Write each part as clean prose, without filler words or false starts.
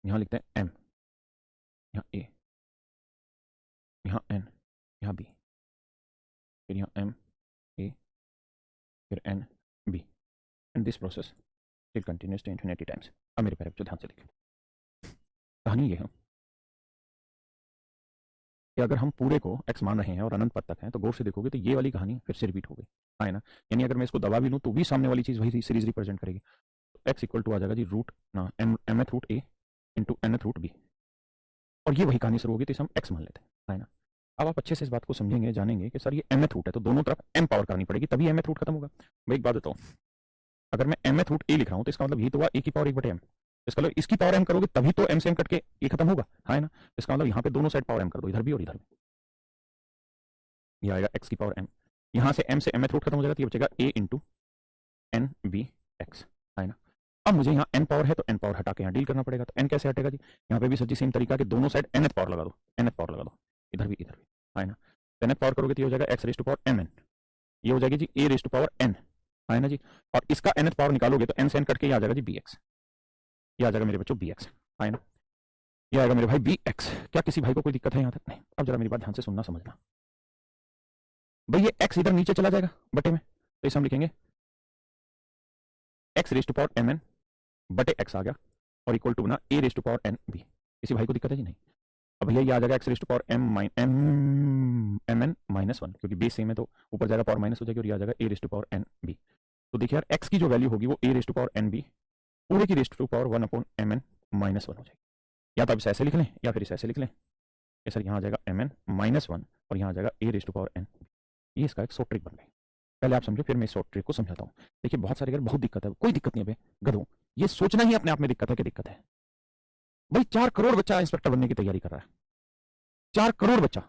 यहाँ लिखते हैं m, यहाँ a, यहाँ n, यहाँ b, फिर यहाँ m a, फिर n b, and this process it continues to infinity times. अब मेरे पैर जो ध्यान से देखें, कहानी ये है कि अगर हम पूरे को x मान रहे हैं और अनंत पद तक हैं तो गौर से देखोगे तो ये वाली कहानी फिर से रिपीट हो गई, है ना। यानी अगर मैं इसको दबा भी लूँ तो भी सामने वाली चीज़ वही सीरीज रिप्रेजेंट करेगी। तो x इक्वल टू आ जाएगा जी रूट ना mth root a into nth root b, और ये वही कहानी शुरू होगी तो इसे हम x मान लेते हैं, है ना। अब आप अच्छे से इस बात को समझेंगे, जानेंगे कि सर ये mth रूट है तो दोनों तरफ m पावर करनी पड़ेगी तभी mth रूट खत्म होगा। मैं एक बात बताऊँ, अगर मैं mth रूट a लिख रहा हूँ तो इसका मतलब ये तो हुआ a की पावर 1/m, इसका मतलब इसकी पावर m करोगे तभी तो m से m कट के ये खत्म होगा, है ना। इसका मतलब यहाँ पे दोनों साइड पावर m कर दो, इधर भी और इधर भी, ये आएगा x की पावर m, यहाँ से m से mth रूट खत्म हो जाएगा तो ये बचेगा a into n b x, है ना। अब मुझे यहाँ n पावर है तो n पावर हटा के यहाँ डील करना पड़ेगा, तो n कैसे हटेगा जी, यहाँ पे भी सच्ची सेम तरीका कि दोनों साइड nth पावर लगा दो, nth पावर लगा दो, इधर भी, है ना। तो nth पावर करोगे तो ये हो जाएगा x raise to power mn, ये हो जाएगी जी a raise to power n, है ना जी। और इसका nth पावर निकालोगे तो n से n कट के ये आ जाएगा जी bx, ये आ जाएगा मेरे बच्चों bx, है ना। ये आएगा मेरे भाई bx। क्या किसी भाई को कोई दिक्कत है यहाँ तक? नहीं। अब जरा मेरी बात ध्यान से सुनना समझना भाई, ये x इधर नीचे चला जाएगा बटे में, तो इसे हम लिखेंगे x raise to power mn बटे x आ गया और इक्वल टू ना a raise to power n b। किसी भाई को दिक्कत है जी? नहीं। अब भैया ये आ जाएगा x raise to power mn minus 1, क्योंकि बेस सेम है तो ऊपर जाएगा पावर माइनस हो जाएगी और ये आ जाएगा a raise to power n b। तो देखिए यार x की जो वैल्यू होगी वो a raise to power n b पूरे की raise to power 1 upon mn minus 1 हो जाएगी। या तो आप इसे ऐसे लिख लें या फिर इसे ऐसे लिख लें, सर यहाँ आ जाएगा mn माइनस 1 और यहाँ आ जाएगा a raise to power n। ये इसका एक शॉर्ट ट्रिक बन गई। पहले आप समझो फिर मैं इस शॉर्ट ट्रिक को समझाता हूँ। देखिए बहुत सारे अगर बहुत दिक्कत है, कोई दिक्कत नहीं है गधों, ये सोचना ही अपने आप में दिक्कत है कि दिक्कत है। भाई 4 करोड़ बच्चा इंस्पेक्टर बनने की तैयारी कर रहा है, 4 करोड़ बच्चा,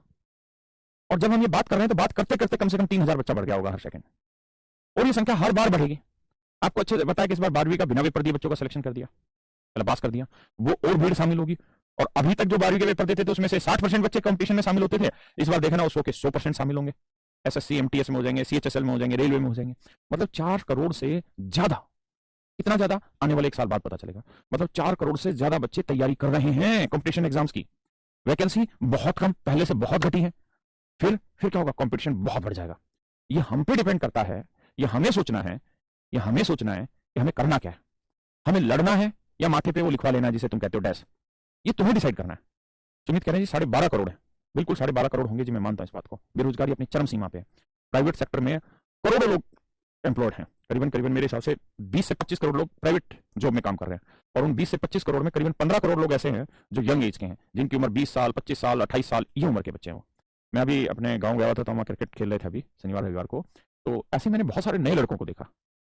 और जब हम ये बात कर रहे हैं तो बात करते करते कम से कम 3000 बच्चा बढ़ गया होगा हर सेकंड, और ये संख्या हर बार बढ़ेगी। आपको अच्छे से पता है कि इस बार 12वीं का बिना पेपर दिए बच्चों का सिलेक्शन कर दिया, मतलब पास कर दिया, वो और भीड़ शामिल होगी। और अभी तक जो 12वीं के पेपर देते थे उसमें से 60% बच्चे कंपटीशन में शामिल होते थे, इस बार देखना उसको के 100% शामिल होंगे, एसएससी एमटीएस में हो जाएंगे, सीएचएसएल में हो जाएंगे, रेलवे में हो जाएंगे। मतलब 4 करोड़ से ज्यादा, इतना ज्यादा आने वाले 1 साल बाद पता चलेगा। मतलब 4 करोड़ से ज्यादा बच्चे तैयारी कर रहे हैं कंपटीशन एग्जाम्स की। वैकेंसी बहुत कम, पहले से बहुत घटी है। फिर क्या होगा, कंपटीशन बहुत बढ़ जाएगा। ये हम पे डिपेंड करता है, ये हमें सोचना है, ये हमें सोचना है कि हमें करना क्या है, हमें लड़ना है या माथे पे वो लिखवा लेना है जिसे तुम कहते हो डैश, ये तुम्हें डिसाइड करना है। सुमित कह रहे हैं जी 12.5 करोड़ है, बिल्कुल 12.5 करोड़ होंगे जी, मैं मानता हूं इस बात को। बेरोजगारी अपनी चरम सीमा पे है, प्राइवेट सेक्टर में करोड़ों लोग एम्प्लॉयड हैं, करीबन करीबन मेरे हिसाब से 20 से 25 करोड़ लोग प्राइवेट जॉब में काम कर रहे हैं, और उन 20 से 25 करोड़ में करीबन 15 करोड़ लोग ऐसे हैं जो यंग एज के हैं, जिनकी उम्र 20 साल 25 साल 28 साल ये उम्र के बच्चे हैं। मैं अभी अपने गाँव गया था तो वहाँ क्रिकेट खेल रहे थे अभी शनिवार रविवार को, तो ऐसे मैंने बहुत सारे नए लड़कों को देखा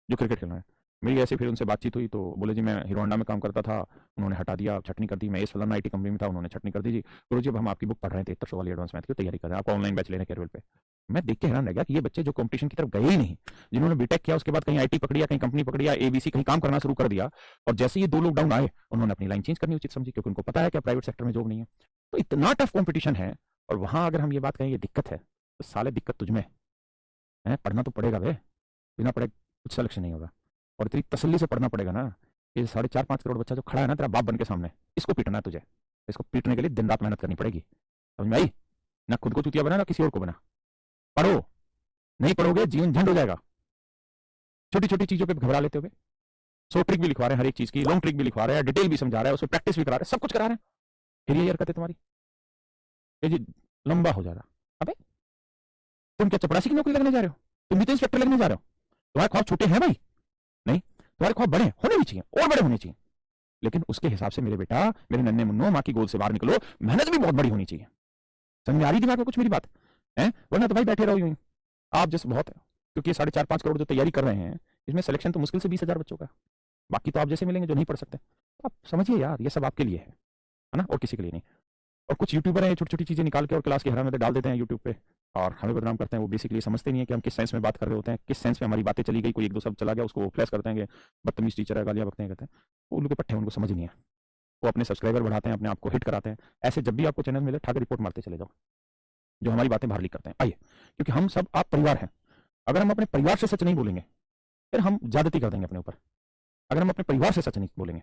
जो क्रिकेट खेल रहे हैं। मेरी ऐसे फिर उनसे बातचीत हुई तो बोले जी मैं हीरो होंडा में काम करता था, उन्होंने हटा दिया, छटनी कर दी। मैं इस फलाना आईटी कंपनी में था, उन्होंने छटनी कर दी जी। गुरु जी अब हम आपकी बुक पढ़ रहे थे 7300 वाली एडवांस मैथ की तैयारी कर रहे हैं, आपको ऑनलाइन बैच लेने के लेवल पे। मैं देख के हैरान रह गया कि ये बच्चे जो कंपटीशन की तरफ गए ही नहीं, जिन्होंने बीटेक किया उसके बाद कहीं आईटी पकड़ी या कहीं कंपनी पकड़ी या एबीसी कहीं काम करना शुरू कर दिया, और जैसे ये 2 लोग डाउन आए उन्होंने अपनी लाइन चेंज करनी उचित समझी, क्योंकि उनको पता है कि प्राइवेट सेक्टर में जॉब नहीं है। तो इतना टफ कॉम्पिटिशन है, और वहां अगर हम ये बात कहें ये दिक्कत है, तो साले दिक्कत तुझमें है। पढ़ना तो पड़ेगा वे, बिना पढ़े कुछ सिलेक्शन नहीं होगा, और इतनी तसल्ली से पढ़ना पड़ेगा ना। ये 4.5-5 करोड़ बच्चा जो खड़ा है ना तेरा बाप बन के सामने, इसको पीटना है तुझे, इसको पीटने के लिए दिन रात मेहनत करनी पड़ेगी, समझ में आई? ना खुद को चुतिया बना ना किसी और को बना। पढ़ो, नहीं पढ़ोगे जीवन झंड हो जाएगा। छोटी छोटी चीजों पे घबरा लेते हो, शॉर्ट ट्रिक भी लिखवा रहे हैं हर एक चीज की, लॉन्ग ट्रिक भी लिखवा रहे हैं, डिटेल भी समझा रहे हैं, उसमें प्रैक्टिस भी करा रहे हैं, सब कुछ करा रहे हैं, फिर ये हरकत है तुम्हारी, ये जी लंबा हो जाएगा। अबे तुम क्या चपरासी की नौकरी लगने जा रहे हो? तुम भी तो इंस्पेक्टर लगने जा रहे हो। तुम्हारे ख्वाब छोटे हैं भाई? नहीं, तुम्हारे ख्वाब बड़े होने भी चाहिए, और बड़े होने चाहिए, लेकिन उसके हिसाब से मेरे बेटा, मेरे नन्हे मुन्नो, माँ की गोद से बाहर निकलो, मेहनत भी बहुत बड़ी होनी चाहिए। समझ में आ रही दिमाग में कुछ मेरी बात है? वरना तो भाई बैठे रहो यूं ही, आप जैसे बहुत है, क्योंकि 4.5-5 करोड़ जो तैयारी कर रहे हैं इसमें सिलेक्शन तो मुश्किल से 20,000 बच्चों का, बाकी तो आप जैसे मिलेंगे जो नहीं पढ़ सकते। तो आप समझिए यार ये सब आपके लिए है ना, और किसी के लिए नहीं। और कुछ यूट्यूबर हैं छोटी छोटी चीजें निकाल के और क्लास की हैरान में डाल देते हैं यूट्यूब पे, और हमें बदनाम करते हैं। वो बेसिकली समझते नहीं है कि हम किस सेंस में बात कर रहे होते हैं, किस सेंस में हमारी बातें चली गई, कोई एक दो शब्द चला गया उसको फ्लैश करते हैं कि बदतमीज टीचर है, गालियां बकते हैं, कहते हैं। वो उल्लू के पट्टे हैं, उनको समझ नहीं है। वो अपने सब्सक्राइबर बढ़ाते हैं, अपने आप को हिट कराते हैं। ऐसे जब भी आपको चैनल मिले ठाकर रिपोर्ट मारते चले जाओ जो हमारी बातें बाहर लीक करते हैं। आइए, क्योंकि हम सब आप परिवार हैं, अगर हम अपने परिवार से सच नहीं बोलेंगे फिर हम ज्यादती कर देंगे अपने ऊपर। अगर हम अपने परिवार से सच नहीं बोलेंगे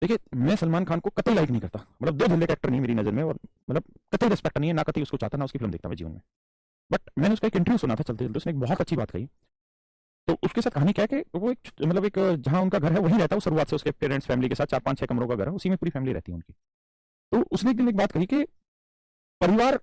देखिए, मैं सलमान खान को कतई लाइक नहीं करता, मतलब दो झल्ले का एक्टर नहीं मेरी नज़र में, और मतलब कतई रिस्पेक्ट नहीं है, ना कतई उसको चाहता, ना उसकी फिल्म देखता मैं जीवन में। बट मैंने उसका एक इंटरव्यू सुना था चलते-चलते, उसने एक बहुत अच्छी बात कही। तो उसके साथ कहानी क्या है कि वो एक मतलब एक जहाँ उनका घर है वहीं रहता है वो शुरुआत से, उसके पेरेंट्स फैमिली के साथ 4-5-6 कमरों का घर है, उसी में पूरी फैमिली रहती है उनकी। तो उसने एक दिन एक बात कही कि परिवार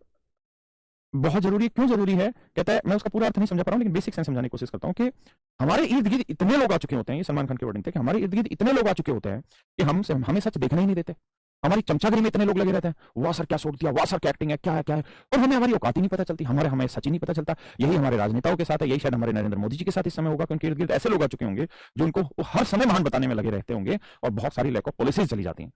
बहुत ज़रूरी है, क्यों ज़रूरी है? कहता है, मैं उसका पूरा अर्थ नहीं समझा पा रहा हूँ, लेकिन बेसिक सेंस समझाने की कोशिश करता हूँ कि हमारे इर्द-गिर्द इतने लोग आ चुके होते हैं, ये सलमान खान के वर्डिंग थे कि हमारे इर्द-गिर्द इतने लोग आ चुके होते हैं कि हमें सच देखने ही नहीं देते। हमारी चमचागिरी में इतने लोग लगे रहते हैं, वाह सर क्या शॉट दिया, वाह सर क्या एक्टिंग है, क्या है, क्या है? और हमें हमारी औकात ही नहीं पता चलती, हमें सच ही नहीं पता चलता। यही हमारे राजनेताओं के साथ है, यही शायद हमारे नरेंद्र मोदी जी के साथ इस समय होगा, क्योंकि इर्द-गिर्द ऐसे लोग आ चुके होंगे, जो उनको वो हर समय महान बताने में लगे रहते होंगे, और बहुत सारी लैक ऑफ पॉलिसीज़ चली जाती हैं।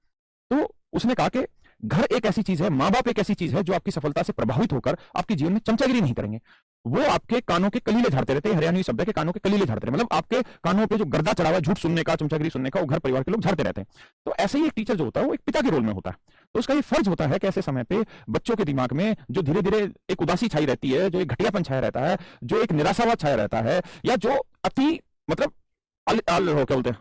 तो उसने कहा कि घर एक ऐसी चीज है, माँ बाप एक ऐसी चीज है जो आपकी सफलता से प्रभावित होकर आपके जीवन में चमचागिरी नहीं करेंगे। वो आपके कानों के कलीले झाड़ते रहते हैं, हरियाणवी शब्द है कि कानों के कलीले झाड़ते रहते हैं, मतलब आपके कानों पे जो गर्दा चढ़ा हुआ है झूठ सुनने का, चमचागिरी सुनने का, वो घर परिवार के लोग झाड़ते रहते हैं। तो ऐसे ही एक टीचर जो होता है वो एक पिता के रोल में होता है। तो उसका ये फर्ज होता है कि ऐसे समय पे बच्चों के दिमाग में जो धीरे धीरे एक उदासी छाई रहती है, जो एक घटियापन छाया रहता है, जो एक निराशावाद छाया रहता है, या जो अति मतलब क्या बोलते हैं,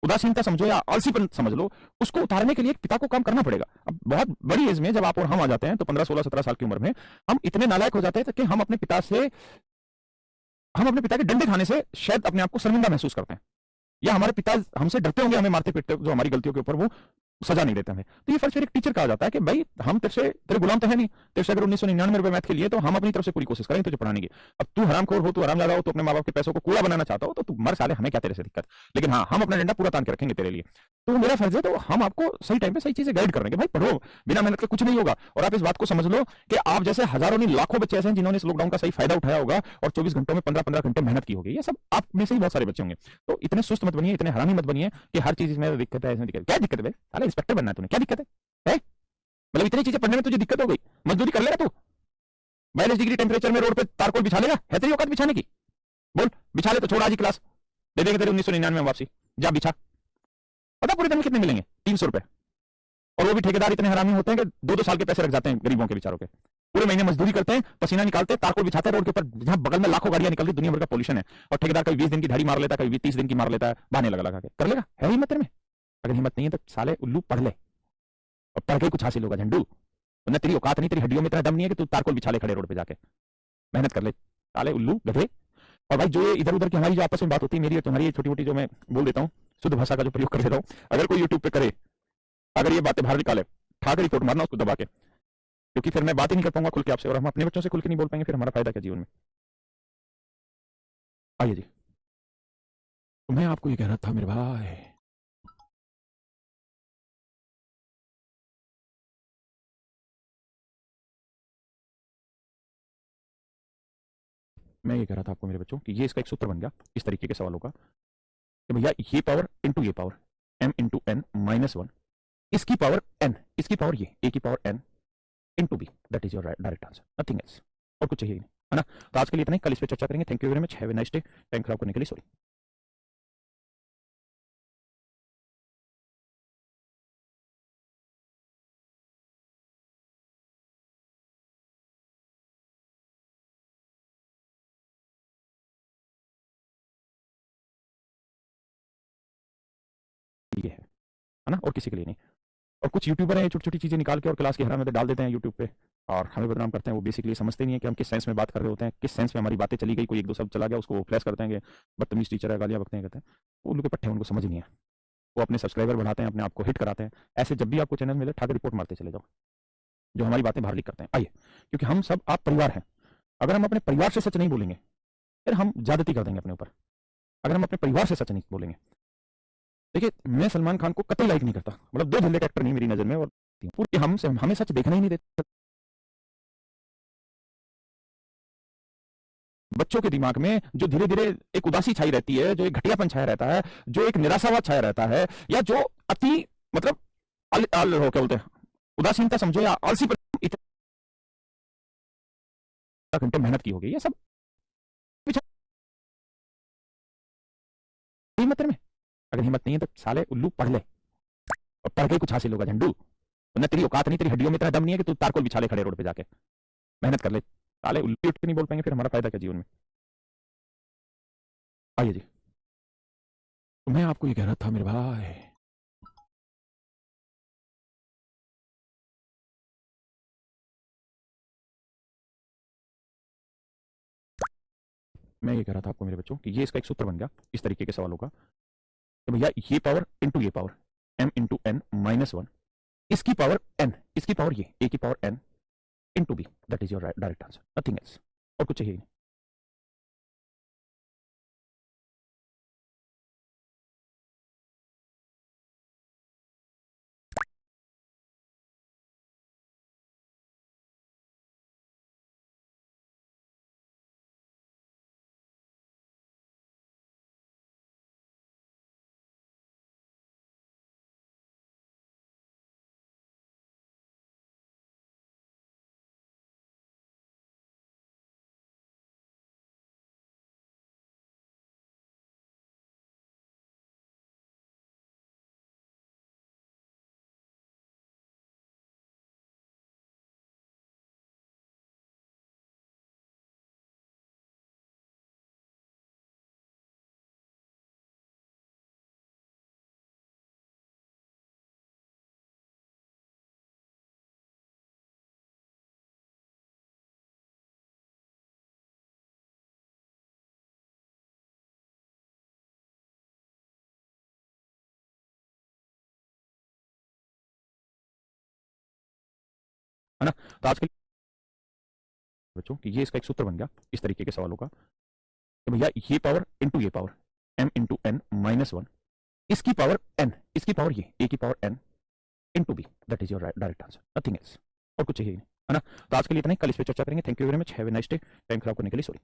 उदासीनता समझो या आलसीपन समझ लो, उसको उतारने के लिए एक पिता को काम करना पड़ेगा। अब बहुत बड़ी एज में जब आप और हम आ जाते हैं, तो 15, 16, 17 साल की उम्र में हम इतने नालायक हो जाते हैं कि हम अपने पिता के डंडे खाने से शायद अपने आप को शर्मिंदा महसूस करते हैं, या हमारे पिता हमसे डरते होंगे, हमें मारते पीटते जो हमारी गलतियों के ऊपर वो सजा नहीं देते हमें। तो ये फर्ज फिर एक टीचर का आ जाता है कि भाई हम तेरे गुलाम तो है नहीं, तेरे से अगर 1999 मैथ के लिए, तो हम अपनी तरफ से पूरी कोशिश करें तुझे पढ़ाने की। अब तू हरामखोर हो, तू हरामजादा हो, तू अपने माँ बाप के पैसों को कूड़ा बनाना चाहता हो, तो तू मर साले, हमें क्या तेरे से दिक्कत। लेकिन हाँ, हम अपना डंडा पूरा तान के रखेंगे तेरे लिए। तो मेरा फर्ज है, तो हम आपको सही टाइम पे सही चीजें गाइड कर रहे हैं कि भाई पढ़ो, बिना मेहनत के कुछ नहीं होगा। और आप इस बात को समझ लो कि आप जैसे हजारों नहीं लाखों बच्चे ऐसे हैं जिन्होंने इस लॉकडाउन का सही फायदा उठाया होगा, और 24 घंटों में 15-15 घंटे मेहनत की होगी। ये सब आप में से ही बहुत सारे बच्चे होंगे। तो इतने सुस्त मत बनिए, इतने हरामी मत बनिए कि हर चीज में दिक्कत है, इसमें दिक्कत है। क्या दिक्कत है भाई? साले इंस्पेक्टर बनना है तूने, क्या दिक्कत है? मतलब इतनी चीजें पढ़ने में तुझे दिक्कत हो गई, मजदूरी कर लेगा तू? 42 डिग्री टेम्परेचर में रोड पे तारकोल बिछा लेगा? है तेरी औकात बिछाने की? बोल, बिछा ले तो छोड़ आज ही क्लास, दे देंगे तेरे 1999 में वापसी। जा बिछा। पता पूरे दिन में कितने मिलेंगे? 300 रुपए। और वो भी ठेकेदार इतने हरामी होते हैं कि 2-2 साल के पैसे रख जाते हैं गरीबों के बेचारों के। पूरे महीने मजदूरी करते हैं, पसीना निकालते हैं, तारकोल बिछाते हैं रोड के ऊपर, जहां बगल में लाखों गाड़ियां निकलती, दुनिया भर का पोल्यूशन है, और ठेकेदार कभी 20 दिन की दिहाड़ी मार लेता है, कभी 30 दिन की मार लेता है, बहाने लगा के कर लेगा। है हिम्मत तेरे में? अगर हिम्मत नहीं है तो साले उल्लू पढ़ ले, और पढ़ के कुछ हासिल होगा झंडू। वरना तेरी औकात नहीं, तेरी हड्डियों में इतना दम नहीं है कि तू तारकोल बिछा ले खड़े रोड पे जाके। मेहनत कर ले साले उल्लू गधे। और भाई जो ये इधर उधर की हमारी जो आपस में बात होती है, मेरी और तुम्हारी, छोटी मोटी जो मैं बोल देता हूँ, शुद्ध भाषा का जो प्रयोग कर देता हूँ, अगर कोई यूट्यूब पे करे, अगर ये बातें बाहर निकाले, ठाकर रिपोर्ट मारना उसको दबा के, क्योंकि फिर मैं बात ही नहीं कर पाऊंगा खुल के आपसे, और हम अपने बच्चों से खुल के नहीं बोल पाएंगे, फिर हमारा फायदा क्या जीवन में। आइए जी, तो मैं आपको ये कह रहा था मेरे भाई, मैं ये कह रहा था आपको मेरे बच्चों कि ये इसका एक सूत्र बन गया इस तरीके के सवालों का, कि भैया ये पावर इंटू ये power, m into n minus one, इसकी पावर n, इसकी पावर ये a की power n into b, that is your direct answer, nothing else. और कुछ चाहिए ही नहीं, है ना? तो आज के लिए इतना ही, कल इस पर चर्चा करेंगे। Thank you very much, have a nice day. Time खराब करने के लिए सॉरी। ये है ना? और किसी के लिए नहीं। और कुछ यूट्यूबर हैं छोटी छोटी चीजें निकाल के और क्लास के हैरान में डाल देते हैं यूट्यूब पे, और हमें बदनाम करते हैं। वो बेसिकली समझते नहीं है कि हम किस सेंस में बात कर रहे होते हैं, किस सेंस में हमारी बातें चली गई, कोई एक दो शब्द चला गया उसको फ्लैश करते हैं कि बदतमीज टीचर है, गालियां बकते हैं, कहते हैं। वो उन लोग के पट्टे हैं, उनको समझ ही नहीं है। वो अपने सब्सक्राइबर बढ़ाते हैं, अपने आप को हिट कराते हैं। ऐसे जब भी आपको चैनल मिले, ठाकर रिपोर्ट मारते चले जाओ, जो हमारी बातें बाहर लीक करते हैं। आइए, क्योंकि हम सब आप परिवार हैं। अगर हम अपने परिवार से सच नहीं बोलेंगे, फिर हम ज्यादती कर देंगे अपने ऊपर। अगर हम अपने परिवार से सच नहीं बोलेंगे, देखिए, मैं सलमान खान को कतई लाइक नहीं करता, मतलब दो झल्ले का एक्टर नहीं मेरी नजर में, और पूरे हमें सच देखना ही नहीं देते। बच्चों के दिमाग में जो धीरे धीरे एक उदासी छाई रहती है, जो एक घटियापन छाया रहता है, जो एक निराशावाद छाया रहता है, या जो अति मतलब क्या बोलते हैं, उदासीनता समझो या आलसीपन, इतना घंटे मेहनत की होगी, ये सब हिम्मत तेरे में? अगर हिम्मत नहीं है तो साले उल्लू पढ़ ले, और पढ़ के कुछ हासिल होगा झंडू। वरना तेरी औकात नहीं, तेरी हड्डियों में इतना दम नहीं है कि तू तारकोल बिछा ले खड़े रोड पे जाके। मेहनत कर ले साले उल्लू, उठ के नहीं बोल पाएंगे, फिर हमारा फायदा क्या जीवन में। आइए जी, तो मैं आपको ये कह रहा था मेरे भाई, मैं ये कह रहा था आपको मेरे बच्चों कि ये इसका एक सूत्र बन गया इस तरीके के सवालों का कि भैया ये पावर इंटू ये power m into n minus one इसकी पावर n इसकी पावर ये a की power n into b that is your direct answer nothing else और कुछ चाहिए नहीं है ना तो आज के बच्चों कि ये इसका एक सूत्र बन गया इस तरीके के सवालों का कि भैया ये पावर इंटू ये power m into n minus one इसकी पावर n इसकी पावर ये a की power n into b that is your direct answer nothing else और कुछ चाहिए नहीं है ना तो आज के लिए इतना ही कल इस पे चर्चा करेंगे thank you very much have a nice day time खराब करने के लिए सॉरी